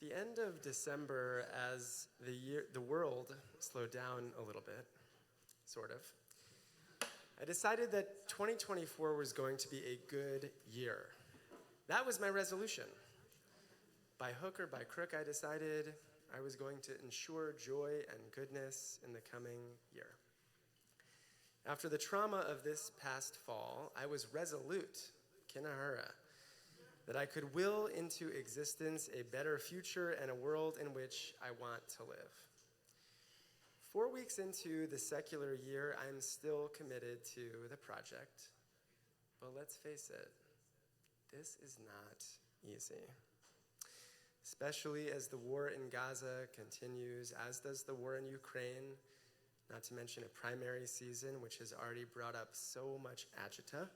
At the end of December, as the world slowed down a little bit, sort of, I decided that 2024 was going to be a good year. That was my resolution. By hook or by crook, I decided I was going to ensure joy and goodness in the coming year. After the trauma of this past fall, I was resolute, kinahara, that I could will into existence a better future and a world in which I want to live. 4 weeks into the secular year, I'm still committed to the project. But let's face it, this is not easy. Especially as the war in Gaza continues, as does the war in Ukraine, not to mention a primary season, which has already brought up so much agita.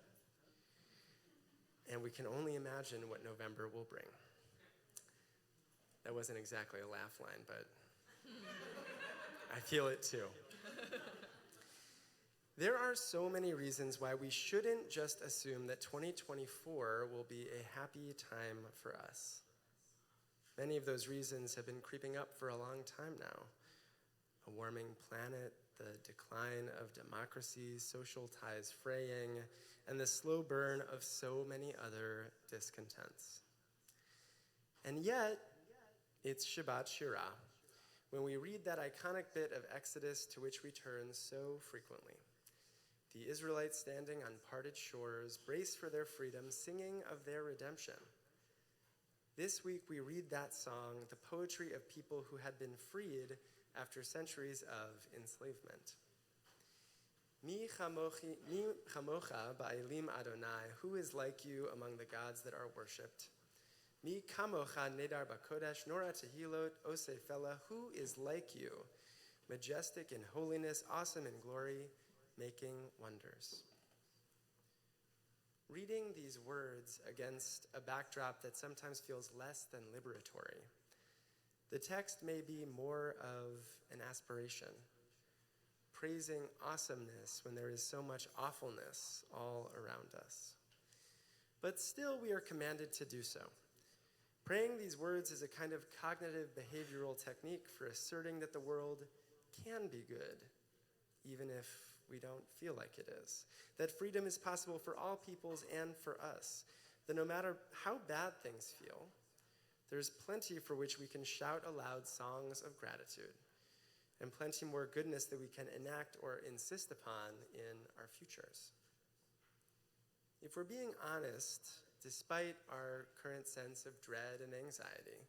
And we can only imagine what November will bring. That wasn't exactly a laugh line, but I feel it too. There are so many reasons why we shouldn't just assume that 2024 will be a happy time for us. Many of those reasons have been creeping up for a long time now. A warming planet, the decline of democracy, social ties fraying, and the slow burn of so many other discontents. And yet, it's Shabbat Shirah, when we read that iconic bit of Exodus to which we turn so frequently. The Israelites standing on parted shores, brace for their freedom, singing of their redemption. This week we read that song, the poetry of people who had been freed after centuries of enslavement. Mi chamocha ba'elim Adonai, who is like you among the gods that are worshipped? Mi kamocha nedar b'kodesh, nora tehilot osefela, who is like you, majestic in holiness, awesome in glory, making wonders. Reading these words against a backdrop that sometimes feels less than liberatory, the text may be more of an aspiration, praising awesomeness when there is so much awfulness all around us. But still, we are commanded to do so. Praying these words is a kind of cognitive behavioral technique for asserting that the world can be good, even if we don't feel like it is. That freedom is possible for all peoples and for us. That no matter how bad things feel, there's plenty for which we can shout aloud songs of gratitude, and plenty more goodness that we can enact or insist upon in our futures. If we're being honest, despite our current sense of dread and anxiety,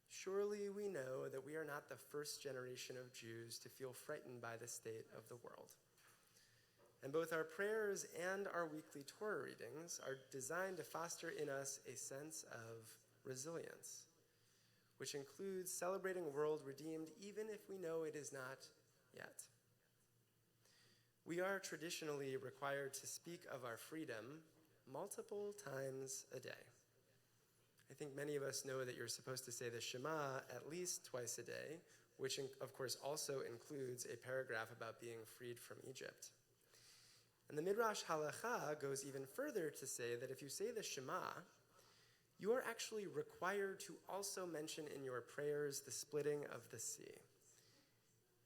surely we know that we are not the first generation of Jews to feel frightened by the state of the world. And both our prayers and our weekly Torah readings are designed to foster in us a sense of resilience, which includes celebrating a world redeemed even if we know it is not yet. We are traditionally required to speak of our freedom multiple times a day. I think many of us know that you're supposed to say the Shema at least twice a day, which of course also includes a paragraph about being freed from Egypt. And the Midrash Halacha goes even further to say that if you say the Shema, you are actually required to also mention in your prayers the splitting of the sea.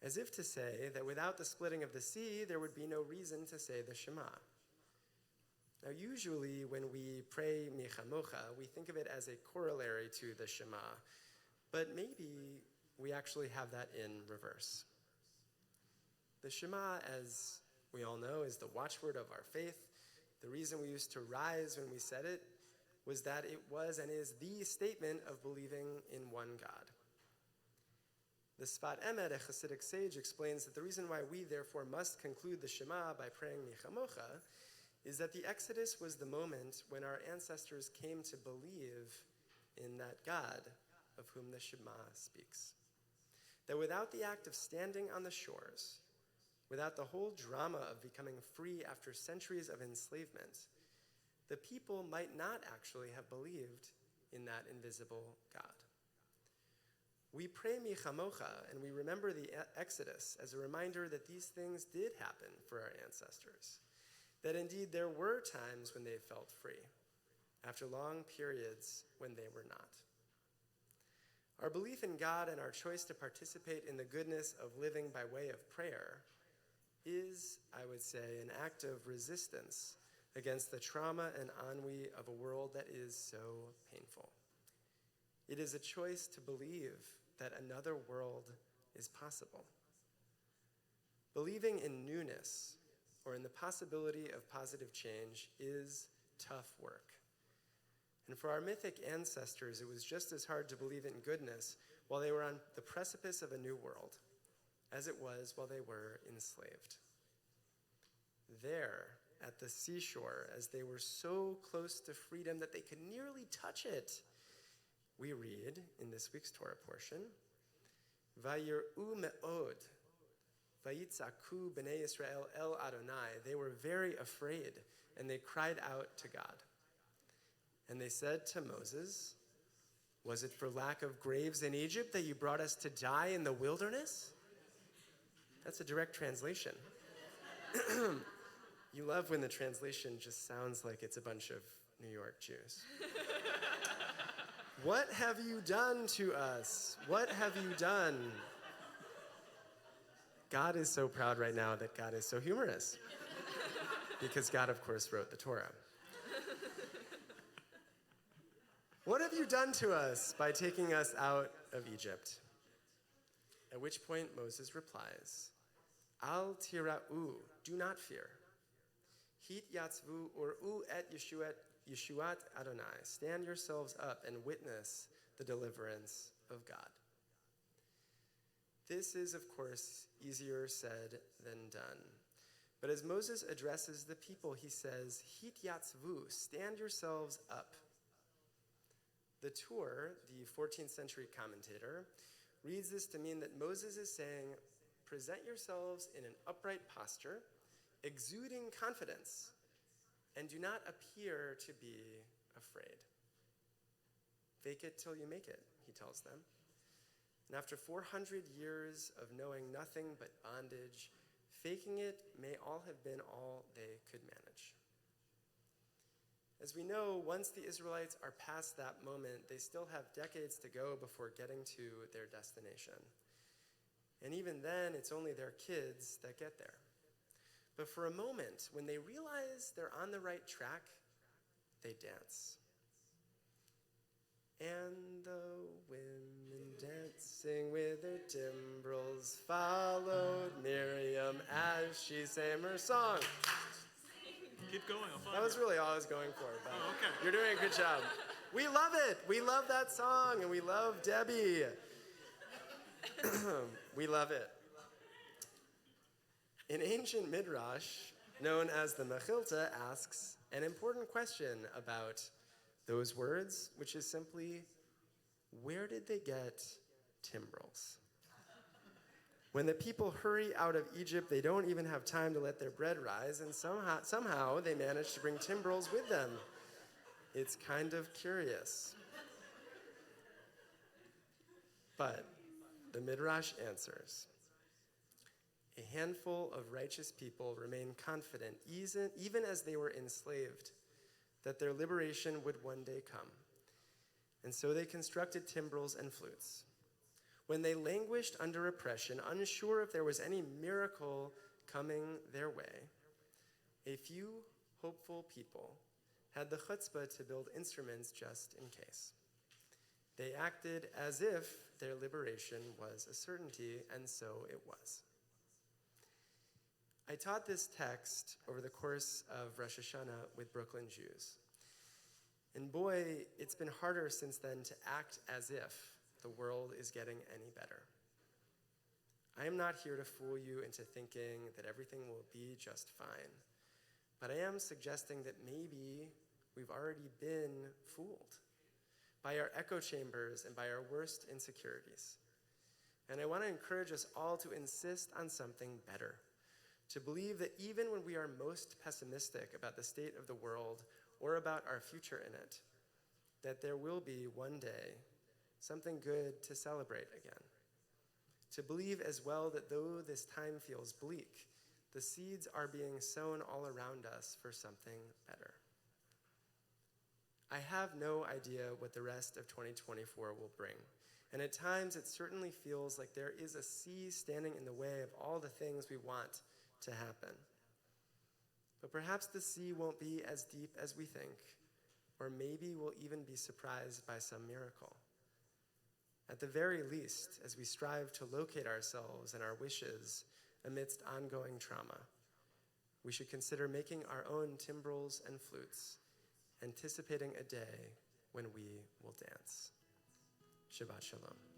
As if to say that without the splitting of the sea, there would be no reason to say the Shema. Now, usually when we pray Mi Chamocha, we think of it as a corollary to the Shema, but maybe we actually have that in reverse. The Shema, as we all know, is the watchword of our faith. The reason we used to rise when we said it was that it was and is the statement of believing in one God. The Sfat Emet, a Hasidic sage, explains that the reason why we therefore must conclude the Shema by praying Mi Chamocha is that the Exodus was the moment when our ancestors came to believe in that God of whom the Shema speaks. That without the act of standing on the shores, without the whole drama of becoming free after centuries of enslavement, the people might not actually have believed in that invisible God. We pray Mi Chamocha, and we remember the Exodus as a reminder that these things did happen for our ancestors, that indeed there were times when they felt free, after long periods when they were not. Our belief in God and our choice to participate in the goodness of living by way of prayer is, I would say, an act of resistance against the trauma and ennui of a world that is so painful. It is a choice to believe that another world is possible. Believing in newness or in the possibility of positive change is tough work. And for our mythic ancestors, it was just as hard to believe in goodness while they were on the precipice of a new world as it was while they were enslaved. There, at the seashore, as they were so close to freedom that they could nearly touch it, we read in this week's Torah portion, Vayir'u me'od, vayitzaku b'nei Yisrael el Adonai. They were very afraid, and they cried out to God. And they said to Moses, was it for lack of graves in Egypt that you brought us to die in the wilderness? That's a direct translation. You love when the translation just sounds like it's a bunch of New York Jews. What have you done to us? What have you done? God is so proud right now that God is so humorous. Because God, of course, wrote the Torah. What have you done to us by taking us out of Egypt? At which point Moses replies, Al tira'u, do not fear. Hit yatzvu ur'u et Yeshuat Adonai. Stand yourselves up and witness the deliverance of God. This is, of course, easier said than done. But as Moses addresses the people, he says, Hit yatzvu, stand yourselves up. The Tur, the 14th century commentator, reads this to mean that Moses is saying, present yourselves in an upright posture, exuding confidence, and do not appear to be afraid. Fake it till you make it, he tells them. And after 400 years of knowing nothing but bondage, faking it may all have been all they could manage. As we know, once the Israelites are past that moment, they still have decades to go before getting to their destination. And even then, it's only their kids that get there. But for a moment, when they realize they're on the right track, they dance. And the women dancing with their timbrels followed Miriam as she sang her song. Keep going, I'll find That was really all I was going for. But okay. You're doing a good job. We love it. We love that song, and we love Debbie. We love it. An ancient midrash, known as the Mechilta, asks an important question about those words, which is simply, where did they get timbrels? When the people hurry out of Egypt, they don't even have time to let their bread rise, and somehow they manage to bring timbrels with them. It's kind of curious. But the Midrash answers, a handful of righteous people remained confident, even as they were enslaved, that their liberation would one day come. And so they constructed timbrels and flutes. When they languished under oppression, unsure if there was any miracle coming their way, a few hopeful people had the chutzpah to build instruments just in case. They acted as if their liberation was a certainty, and so it was. I taught this text over the course of Rosh Hashanah with Brooklyn Jews. And boy, it's been harder since then to act as if the world is getting any better. I am not here to fool you into thinking that everything will be just fine, but I am suggesting that maybe we've already been fooled by our echo chambers and by our worst insecurities. And I want to encourage us all to insist on something better, to believe that even when we are most pessimistic about the state of the world or about our future in it, that there will be one day something good to celebrate again. To believe as well that though this time feels bleak, the seeds are being sown all around us for something better. I have no idea what the rest of 2024 will bring, And at times it certainly feels like there is a sea standing in the way of all the things we want to happen. But perhaps the sea won't be as deep as we think, or maybe we'll even be surprised by some miracle. At the very least, as we strive to locate ourselves and our wishes amidst ongoing trauma, we should consider making our own timbrels and flutes, anticipating a day when we will dance. Shabbat Shalom.